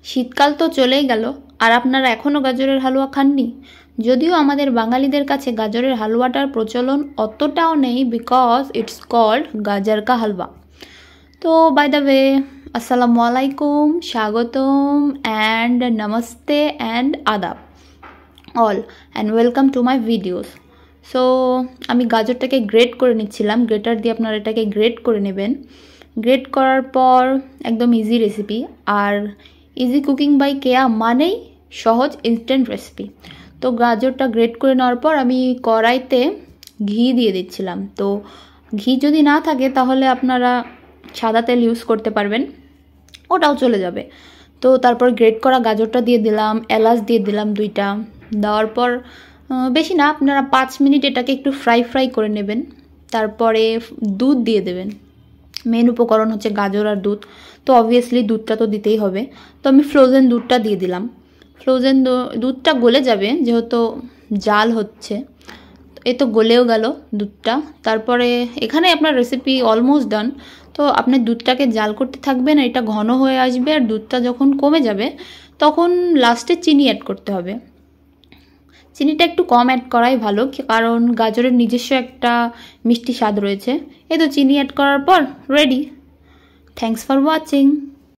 শীতকাল তো চলেই গেল, আর আপনারা এখনও গাজরের হালুয়া খাননি। যদিও আমাদের বাঙালিদের কাছে গাজরের হালুয়াটার প্রচলন অতটাও নেই, বিকজ ইটস কল্ড গাজর কা হালুয়া। তো বাই দ্য ওয়ে, আসসালামু আলাইকুম, স্বাগতম অ্যান্ড নমস্তে অ্যান্ড আদাব all, and welcome to my videos. So আমি গাজরটাকে গ্রেট করে নিচ্ছিলাম, গ্রেটার দিয়ে আপনারা এটাকে গ্রেট করে নেবেন। গ্রেট করার পর একদম ইজি রেসিপি, আর ইজি কুকিং বাই কেয়া মানেই সহজ ইনস্ট্যান্ট রেসিপি। তো গাজরটা গ্রেট করে নেওয়ার পর আমি কড়াইতে ঘি দিয়ে দিচ্ছিলাম। তো ঘি যদি না থাকে তাহলে আপনারা সাদা তেল ইউজ করতে পারবেন, ওটাও চলে যাবে। তো তারপর গ্রেট করা গাজরটা দিয়ে দিলাম, এলাচ দিয়ে দিলাম 2টা। দেওয়ার পর বেশি না, আপনারা 5 মিনিট এটাকে একটু ফ্রাই করে নেবেন। তারপরে দুধ দিয়ে দেবেন। মেন উপকরণ হচ্ছে গাজর আর দুধ, তো অবভিয়াসলি দুধটা তো দিতেই হবে। তো আমি ফ্রোজেন দুধটা দিয়ে দিলাম। ফ্রোজেন দুধটা গলে যাবে যেহেতু জাল হচ্ছে, এ তো গলেও গেল দুধটা। তারপরে এখানে আপনার রেসিপি অলমোস্ট ডান। তো আপনি দুধটাকে জাল করতে থাকবেন, এটা ঘন হয়ে আসবে, আর দুধটা যখন কমে যাবে তখন লাস্টে চিনি অ্যাড করতে হবে। চিনিটা একটু কম অ্যাড করাই ভালো, কারণ গাজরের নিজস্ব একটা মিষ্টি স্বাদ রয়েছে। এই তো চিনি অ্যাড করার পর রেডি। Thanks for watching.